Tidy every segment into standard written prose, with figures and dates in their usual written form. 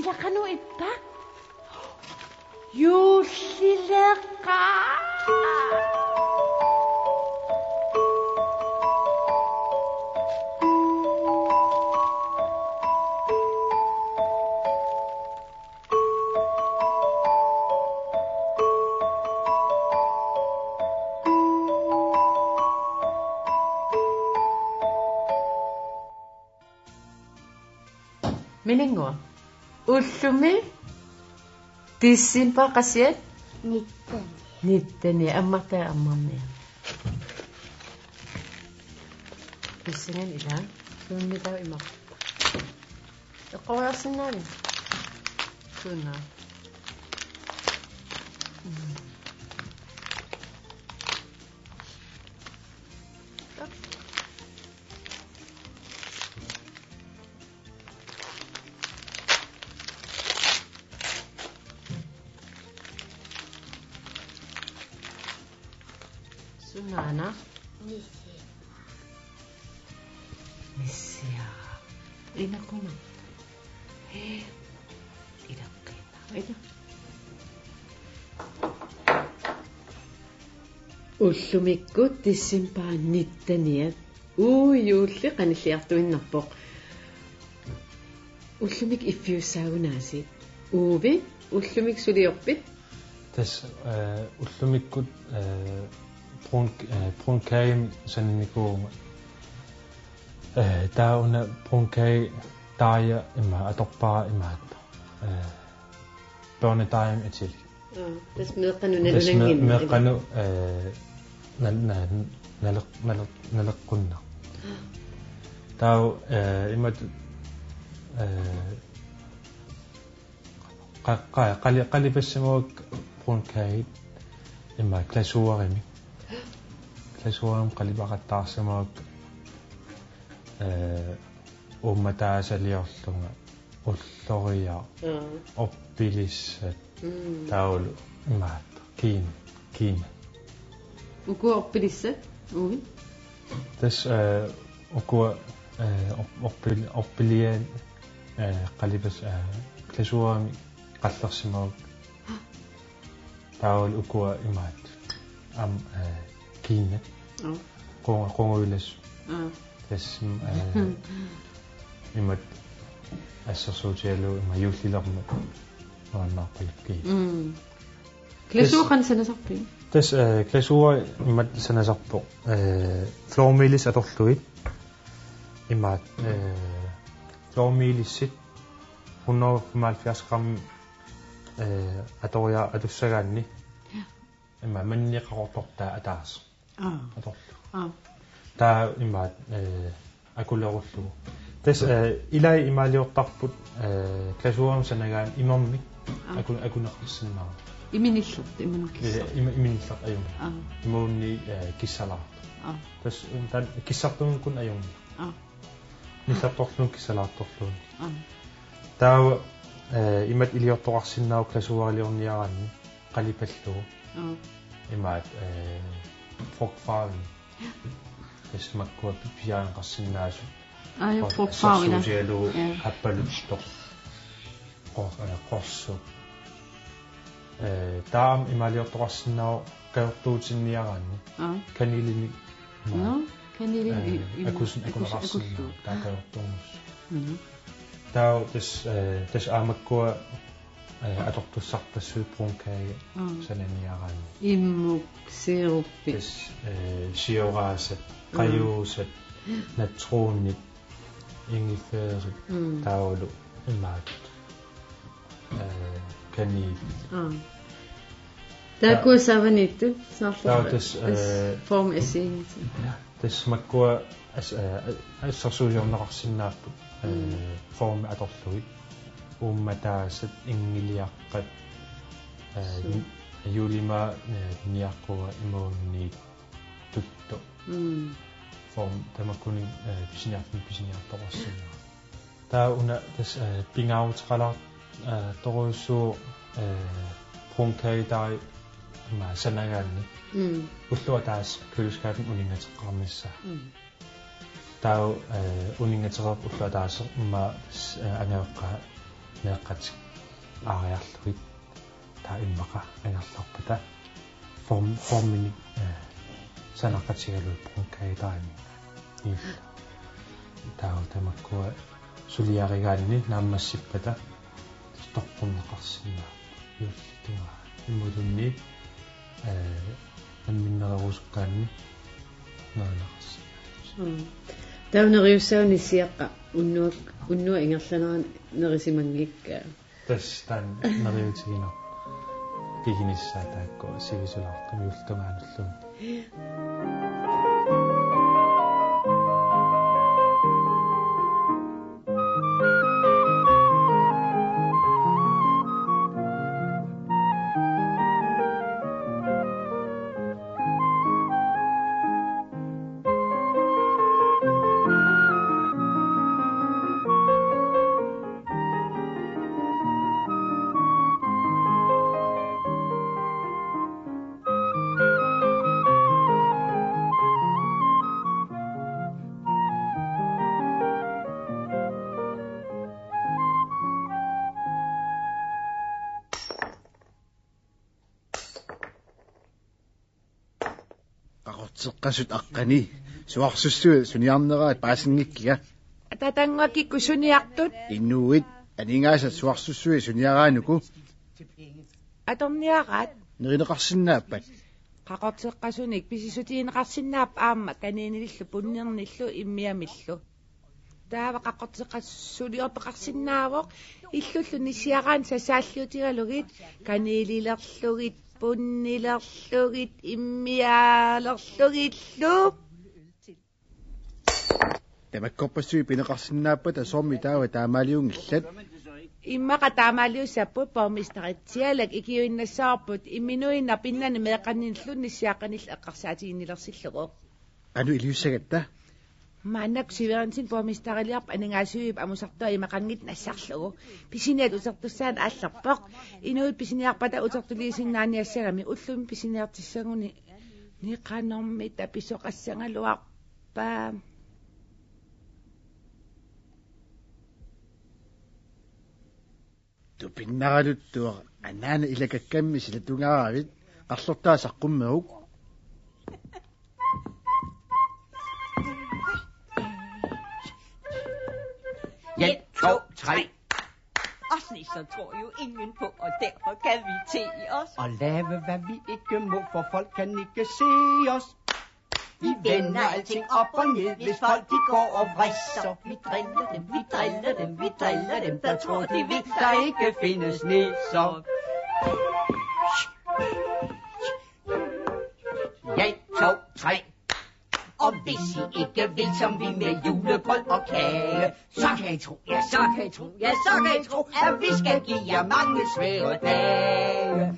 Yullilaqanu ippa. Yullilaqa. Miningua. Ullumi tissimpa qasiat nittani ammata ammamia. Tissingan ila sunni taw imaq. Iqawasinani. Sunna. Sunana. Nisia. Ina kuna. Ina kena. Ina. Ullumikku tissimpaa nittaniat. Uuyulli qanilliartuinnerpoq. Ullumik iffiussaagunaasi. Uuvi ullumik suliorpit. Tas ullumikkut brunkaim sannikkuuma tauna brunkai taja imma atorpara immaat børnetime etil tas meeqqanu nalunangin meeqqanu naleqqunna tau immat qalipassamuak brunkai imma klasuarimi klasuaram qalipaqattaarsamuak ummataasaliorlunga ulloria oppilissat taulu immaat kiina ukua oppilissat uvi tas ukua oppilian qalipas klasuarami qallersimuak taulu ukua immaat am kiina qonguilas tas immat assersuutialu imma yuullilerma maannaarpalukki klasuuqan sanasarpi tas klasuua immat sanasarpo flormelis atorluit immaat flormelissit 175 gram atoria atussagaanni imma manniqaqortortaa ataas atorlu taa immaat akullerullugu tas ilai imaaliortarput klasuuram sanagaan imermik akuneqarsinnaa iminillert imanukissa iminillert ajungi imuunni kissalaart tas tan kissartunkun ajungi nillertorlun kissalaartorluun taa imat iliortoqarsinnaau klasuariliorniaraanni qalipallugu immaat frugtfarven tas makkua pipiaanqarsinnaasu frugtfarvina suusialu appaluttor qorsu taam imaliortoqarsinnaau kayortuutinniaraanni kanilini kanilini akuneqarsinnaa taa kayortuumus taa tas aamakkua atortussartassuut brunkai sananiaraanni immuk siruppi tas siorasat qajuusat natruunnit ingifeerit taulu immaat kaniit taakua savanittu taa tas form esiinit tas makkua assersuusiorneqarsinnaappu form atorluit ummataasat ingiliaqqat julima niaqquga imuunniit tutto form tamakkuni pisiniartoqarsinna taa una tas pingaavutqalaart toruussuu brunkai tai ma sanagaanni ulluа taas køleskaben uningateqqarmissa taa uningateqaq ulluа taas ma angaeqqa meeqqatik aariarluit taa immaqa angerlarpata formini sanaqatigaluut punkkaitaani illa taa tamakkua suliarigaanni naammassippata torpunneqarsinna yuullitunga immutunni амминнерусуккаанни наанақас таунериуссаани сиаққа уннуа ингерланеран нерисимангикка тастан нериутигино кигиниссаа таакко сивисулаартум юлтумаануллун seqqasut aqqani suarsussu suniarneraat paasingikkiga tatangakikku suniartut innuit aningaasa suarsussui suniaraanuku atorniarat nerineqarsinnaappat qaqorteqqasunik pisisutiineqarsinnaap aamma kaniinilillu punniernillu immiamillu taava qaqqorteqqassuliorpeqarsinnaavoq illullu nissiaraan sasaalluutigalugit kaniililerlugit punnilerlugit immiaalerlugillu tamakkorpassui pineqarsinnaappat asormi taava taamaaliungillat immaqa taamaaliussappu pormistaritsialak ikiuinnassаарput imminuinna pinnani meeqanninillu nissiaaqanil eqqarsaatiinnilersilluqu anu iliussagatta maanak siverensin pormistariliarp aningaasuip amusartua imaqangit nassarlugu pisiniat usertussaan aallerpoq inuut pisiniarpata usertuliisinnaaniassagami ullum pisiniartissaguni niqanormi tapisoqassangaluarpa tupinnaraluttua anaana ilakakkammi silatungaravit qarlortaa saqqummeruk 1, 2, 3. Og snisser tror jo ingen på, og derfor kan vi te os. Og lave hvad vi ikke må, for folk kan ikke se os. Vi vender alting op og ned, hvis folk de går og vrisser. Vi driller dem, vi driller dem, vi driller dem, der tror de ved, der ikke findes nisser. 1, 2, 3. Og hvis I ikke vil som vi med julegrød og kage, så kan I tro, ja, så kan I tro, ja, så kan I tro, at vi skal give jer mange svære dage.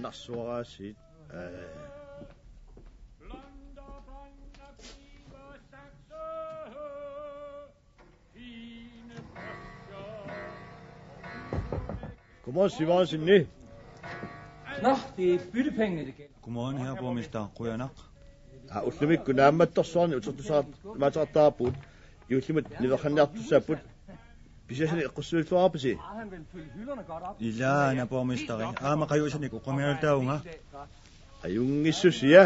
qannarsuaraasit Godmorgen, Simonsen. Nå, det er byttepengene, det gælder. Godmorgen, herre borgmester. Qujanaq. ullimikku naammattorsuarni utertusaat maataqartaaput iullimut niverxanniartussaaput pisasani eqqussuultuarapisi Han vil fylde hylderne godt op. Illa, herre borgmester. Aama qajuusanik uqamialtaunga. ajungissusia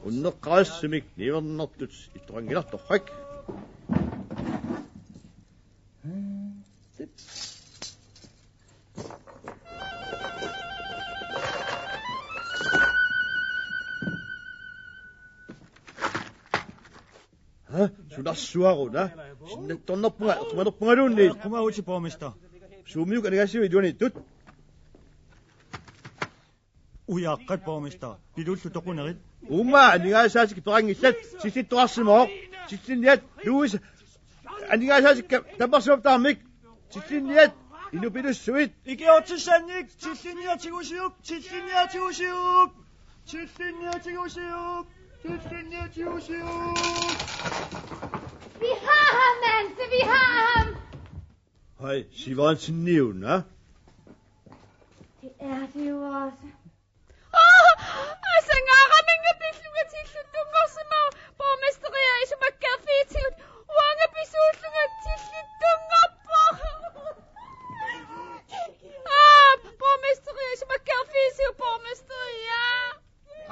unneqqarassumik nivernertut itturangilartorrak sunarsuaruna sinnattornerpunga eqmanerpungaluunni Qumauti borgmester. suumiuk anigasiu iduanittut Uyaqqat borgmester. Pilullu toqunerit. umma anigasaasik torangillat sissittuarsimoo sissinniat luis anigasaasik taparsuaptaarmik sissinniat inupilussuit Ikiortissannik. Tillinniatigusiup. Tillinniatigusiup. Tillinniatigusiup. Sitsinjet Jussi! Vi har ham, Manse, vi har ham! Hej, Sivansen Nævn, hva'? Det er det jo også. Altså, ngaramenge beslutninger til slutninger, som er borgmesteriet, som er gærfetigt. Mange beslutninger til slutninger på. Borgmesteriet, som er gærfetigt, borgmesteriet.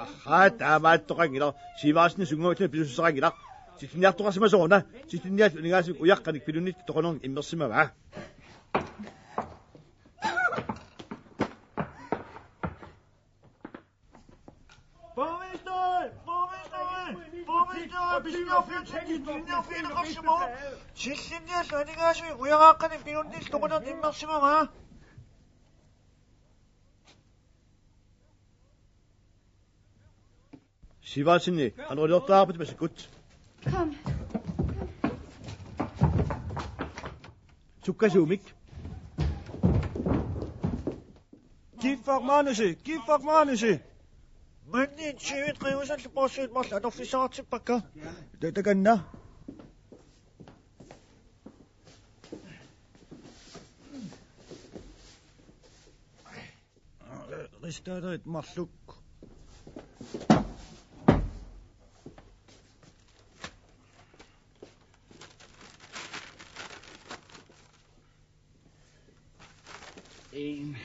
Aha, tämä torangilla. Sivansen sungo til bisu sarangilla. Sitsinjat torasima soona. Sitsinjat ningasik uyaqqanik pilunit toqonon immersima, hva'? 실신이야 아니가시 우양아까는 비론디 도고는 임막시마마 Sivansen, han har gjort arbejde med sig godt. Kom. Sukkasumik. Gifagmanesi. Mannin syvit riusan lipossuit malla adoffisaartipakka. Takanna. Ristaadarit marluk. En,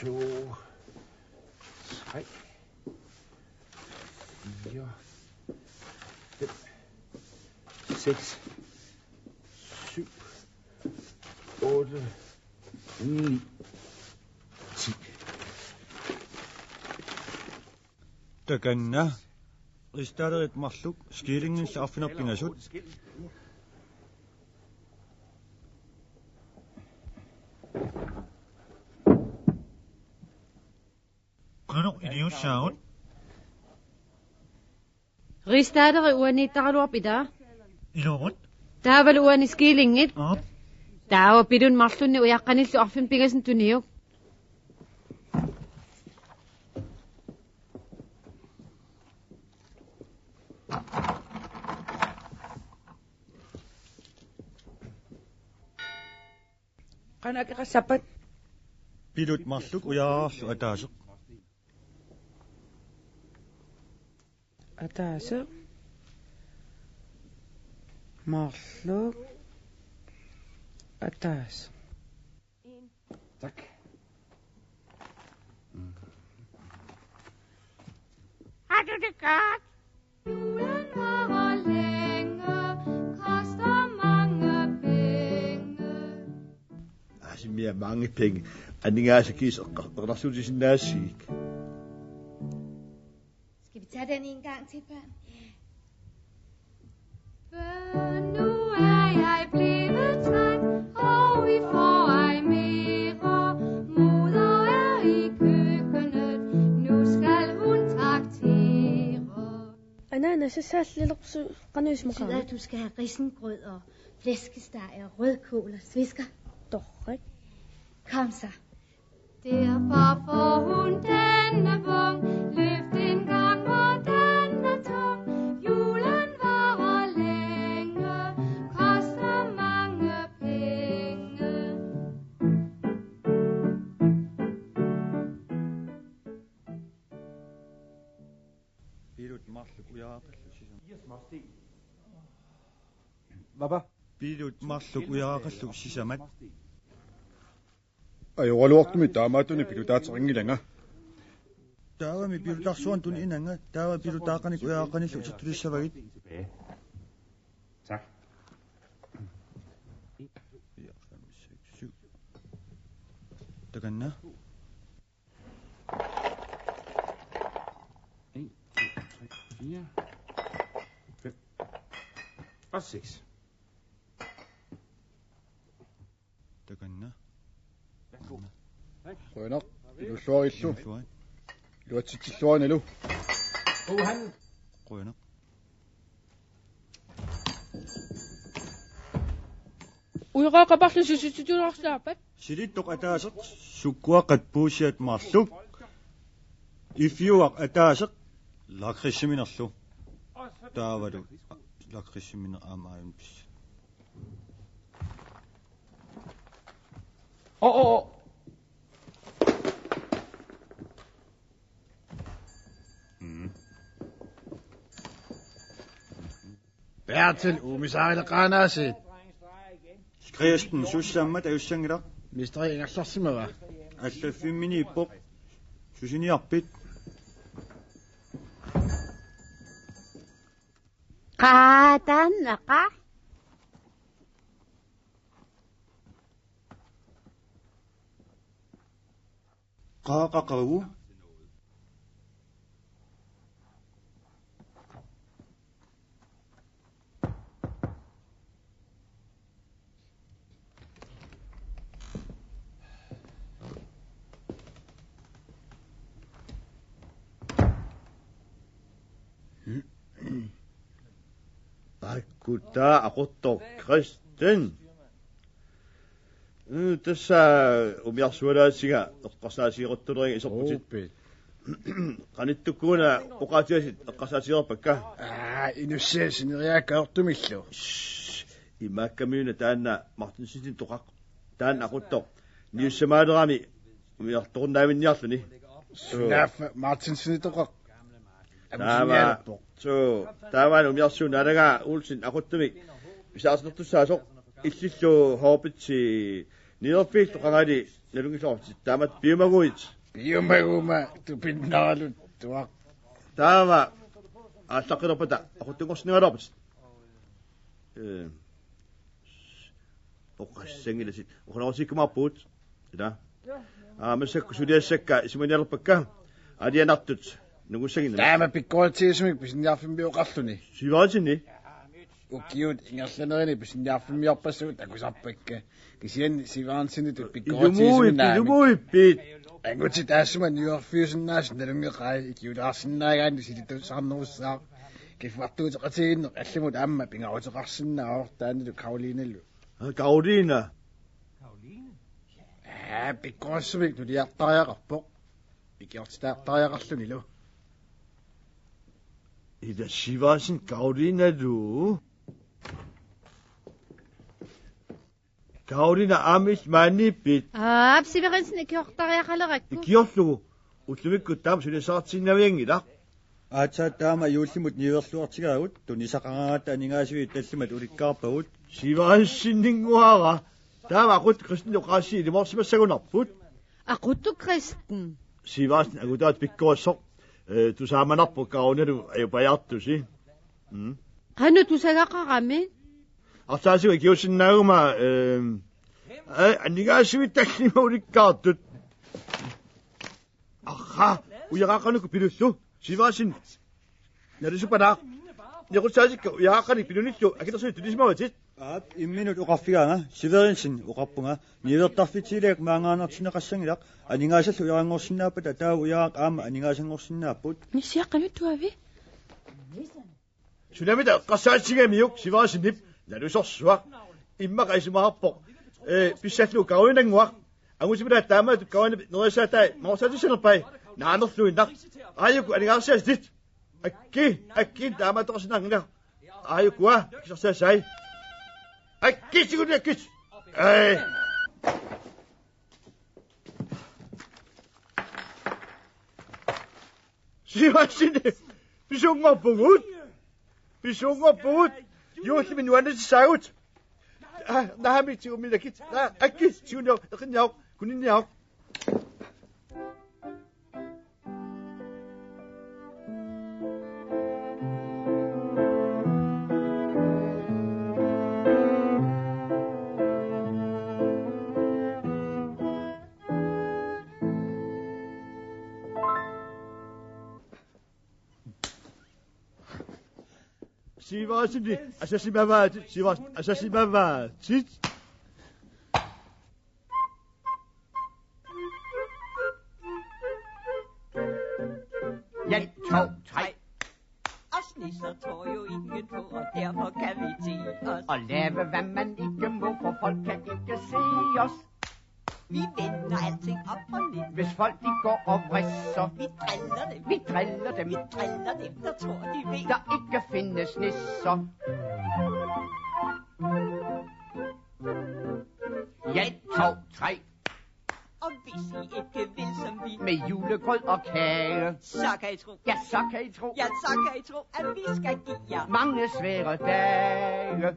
to, tre, fire, fem, seks, syv, otte, ni, 10. Takanna. Ristaadarit marluk skilingilla affinerpingasut. Idiotsaun. Ristaadere uaniittaqaluarp itaa. Ilorut. Taaval uaniskiilingit. Op. Taawa pidun marlunni uyaqqanillu arfin pigasin tuniuk. Qanaqaqassapat. Pilut marluk uyaarlu ataaseq. Ataaseq. Marluk. Ataas. Tak. Har du det godt? Julen varer længe, koster mange penge. Altså, mere mange penge. Ningasik kis og rasul til sin nasik. Skal vi tage den en gang til, børn? For nu er jeg blevet træt, og vi får ej mere. Moder er i køkkenet, nu skal hun traktere. أنا سأسأل للقص قنوش Betyder, مقام at du skal have risengrød og flæskesteg og rødkål og svisker. ضحك Kom så. Derfor får hun denne vogn, løft en gang, og den er tung. Julen varer længe, koster mange penge. Pilut marluk uyaaqallu sisam. Hvad? Pilut marluk uyaaqallu sisamat. Ajorluortumi taamaatuni pilutaatseringilanga. Taawami pilutarsuan tun inanga. Taawa pilutaaqanik uyaaqanillu situlissavagit. Tak. 4, 5, 6, 7. Takanna. 1, 2, 3, 4, 5 og 6. Takanna. Rønner, du slår illu. Du har tittilluan ilu. Han. Rønner. Uiqaqapaqlu susutulorlaapat. Silittoq ataaseq sukkuaqat puusiat marluk. Ifiuaq ataaseq Lakridsiminarlu. Taavalu. Lakridsiminer aamaayun pis. Bertel, umisaarille qaanaasit. Skriesten sussammat ayussangilaq. Misteri ingerlarsimava. Allaffimini ippoq. Susiniarpit. Qaatanaqa. Qaaqaqagu. Akkuta aquttor Kristen. Tassa umiarsualaasiga eqqarsaasigeruttulerin isorputit. Qanittukkuuna uqaatiasit eqqarsaasigerpakka. Inussiasineriaakaortumillu. Imaakkammiuna taanna Martinsitin toqaq. Taanna aquttor niussamaaleerami umiartornaaminniarluni. Sunaffa Martinsini toqaq. Taamaan umiarsuun alaga ulsin aquttumik pisaarnertussaasoq illillu hoopitsi nilerpiit toqangali nalungisorti taamat piumaguit piumaguma tupinnaalut tuaq taama aallaqilerpata aquttungorsingalerput oqassangilasit oqanorsikkumarpuut ila masakku suliassakka isumanialerpakka alianartut nugussagin taama pikkoortiisumik pisinniarfimmiuqarluni sivaasini ukiut ingerlanerini pisinniarfimmiorpassuut akusarpakka kisian sivaansinit pikkoortiisuminaa yumuippiit anguti taassuma niuarfiusinnaas nalungeqai ikiulaarsinnaagaani silitussarnerussaa kifuartuuteqatiginneq allimut aamma pingaruteqarsinnaa taanilu Karolinallu Karolina pikkoorssumik nuliartariaqarpoq ikiortitaartariaqarluni lu Ida Sivasin Karolina du. Karolina amis manipit. Siverensen ikiortariaqalerakku. Ikiorlugu. Utlumikku taam sulisaartinnaviangila. Aatsa taama yuullimut niverluartigaagut tunisaqaragaata aningaasivi tallimat ulikkaarpagut. Sivasinninguara. Taama aqut Kristen uqaasi ilimorsimassagunarput. Aquttu Kristen. Sivasin agutaat pikkoossoq. Tu saamanarpu Karolinalu ayupajartusi. Qanu tusagaqarami. Artaasigu ikiusinnaaguma annigaasivit tallima ulikkaartut. Aha, uyaqaqanuku pilullu. Sivasin narisupanaaq. Niqutsaasika uyaqaqanik pilunillu akitarsuni tulismavatit. Imminut uqarfigaanga Severinsin uqarpunga nivertarfitiileak maangaanartineqassangilaq aningaasall uyaranngorsinnaapata taa uyaqaq aama aningaasangorsinnaaput Nissiaqaluttuavi Sunamita qassaatigamiuk Sivasinip nalusorsuaq immaq pissallu Karolinanguaq angusipila taamaatu Karolinap nerisaatai maorsaatisanerpai naanerluinnaq aayuku aningaarsiasit akki taamaatoqarsinnaaqnga aayukua kisarsaasai Akis siguro akis. Ay. Sivasin. Pisungappungut. Yuhlimin nuanas saut. Nahamit siguro minakit. Akis siguro nakinyaw kuninyaw. Sivasin asasimavat. Sivas asasimavat. Ja, 2, 3. Og snisser tror jo ingen på, og derfor kan vi te os. Og lave hvad man ikke må, for folk kan ikke se os. Vi vender alting op og ned. Hvis folk de går og vrisser, Vi driller dem. vi driller dem. Vi driller dem, der tror de ved. Der ikke findes nisser. Ja, 2, 3, Og hvis I ikke vil som vi, med julegrød og kage. så kan I tro. Ja, så kan I tro. Ja, så kan I tro, at vi skal give jer Mange svære dage.